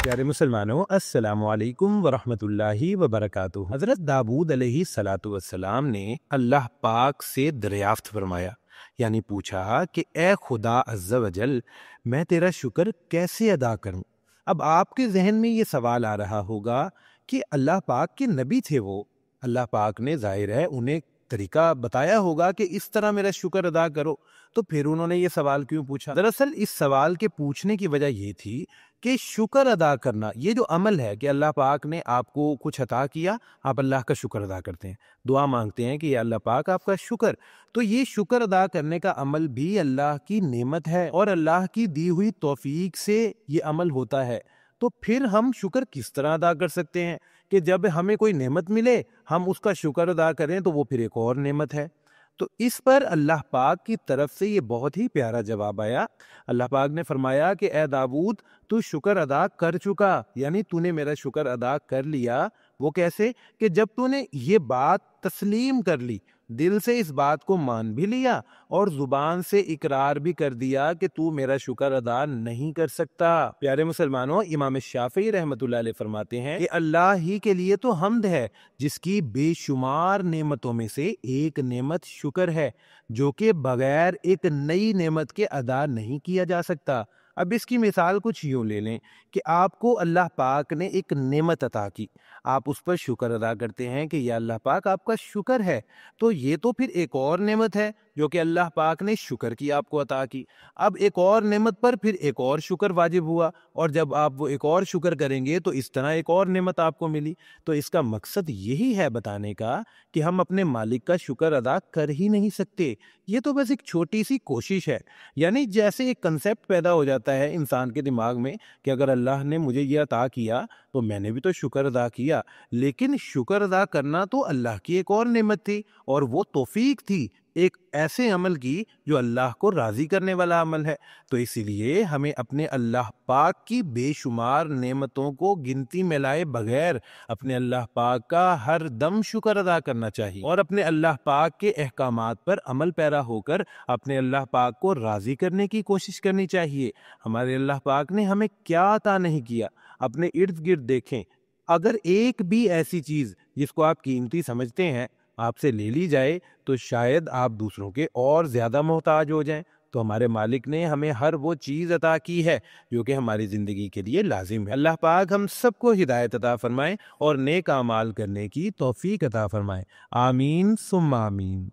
پیارے مسلمانوں، السلام علیکم ورحمۃ اللہ وبرکاتہ۔ حضرت داؤد علیہ السلام نے اللہ پاک سے دریافت فرمایا، یعنی پوچھا کہ اے خدا عز و جل، میں تیرا شکر کیسے ادا کروں؟ اب آپ کے ذہن میں یہ سوال آ رہا ہوگا کہ اللہ پاک کے نبی تھے وہ، اللہ پاک نے ظاہر ہے انہیں طریقہ بتایا ہوگا کہ اس طرح میرا شکر ادا کرو، تو پھر انہوں نے یہ سوال کیوں پوچھا؟ دراصل اس سوال کے پوچھنے کی وجہ یہ تھی کہ شکر ادا کرنا، یہ جو عمل ہے کہ اللہ پاک نے آپ کو کچھ عطا کیا، آپ اللہ کا شکر ادا کرتے ہیں، دعا مانگتے ہیں کہ یا اللہ پاک آپ کا شکر، تو یہ شکر ادا کرنے کا عمل بھی اللہ کی نعمت ہے اور اللہ کی دی ہوئی توفیق سے یہ عمل ہوتا ہے۔ تو پھر ہم شکر کس طرح ادا کر سکتے ہیں کہ جب ہمیں کوئی نعمت ملے ہم اس کا شکر ادا کریں تو وہ پھر ایک اور نعمت ہے؟ تو اس پر اللہ پاک کی طرف سے یہ بہت ہی پیارا جواب آیا۔ اللہ پاک نے فرمایا کہ اے داؤد، تو شکر ادا کر چکا، یعنی تو نے میرا شکر ادا کر لیا۔ وہ کیسے؟ کہ جب تو نے یہ بات تسلیم کر لی، دل سے اس بات کو مان بھی لیا اور زبان سے اقرار بھی کر دیا کہ تو میرا شکر ادا نہیں کر سکتا۔ پیارے مسلمانوں، امام شافعی رحمۃ اللہ علیہ فرماتے ہیں کہ اللہ ہی کے لیے تو حمد ہے جس کی بے شمار نعمتوں میں سے ایک نعمت شکر ہے، جو کہ بغیر ایک نئی نعمت کے ادا نہیں کیا جا سکتا۔ اب اس کی مثال کچھ یوں لے لیں کہ آپ کو اللہ پاک نے ایک نعمت عطا کی، آپ اس پر شکر ادا کرتے ہیں کہ یا اللہ پاک آپ کا شکر ہے، تو یہ تو پھر ایک اور نعمت ہے جو کہ اللہ پاک نے شکر کی آپ کو عطا کی۔ اب ایک اور نعمت پر پھر ایک اور شکر واجب ہوا، اور جب آپ وہ ایک اور شکر کریں گے تو اس طرح ایک اور نعمت آپ کو ملی۔ تو اس کا مقصد یہی ہے بتانے کا کہ ہم اپنے مالک کا شکر ادا کر ہی نہیں سکتے، یہ تو بس ایک چھوٹی سی کوشش ہے۔ یعنی جیسے ایک کنسیپٹ پیدا ہو جاتا ہے انسان کے دماغ میں کہ اگر اللہ نے مجھے یہ عطا کیا تو میں نے بھی تو شکر ادا کیا، لیکن شکر ادا کرنا تو اللہ کی ایک اور نعمت تھی، اور وہ توفیق تھی ایک ایسے عمل کی جو اللہ کو راضی کرنے والا عمل ہے۔ تو اسی لیے ہمیں اپنے اللہ پاک کی بے شمار نعمتوں کو گنتی میں لائے بغیر اپنے اللہ پاک کا ہر دم شکر ادا کرنا چاہیے، اور اپنے اللہ پاک کے احکامات پر عمل پیرا ہو کر اپنے اللہ پاک کو راضی کرنے کی کوشش کرنی چاہیے۔ ہمارے اللہ پاک نے ہمیں کیا عطا نہیں کیا، اپنے ارد گرد دیکھیں، اگر ایک بھی ایسی چیز جس کو آپ قیمتی سمجھتے ہیں آپ سے لے لی جائے تو شاید آپ دوسروں کے اور زیادہ محتاج ہو جائیں۔ تو ہمارے مالک نے ہمیں ہر وہ چیز عطا کی ہے جو کہ ہماری زندگی کے لیے لازم ہے۔ اللہ پاک ہم سب کو ہدایت عطا فرمائے اور نیک اعمال کرنے کی توفیق عطا فرمائے۔ آمین ثم آمین۔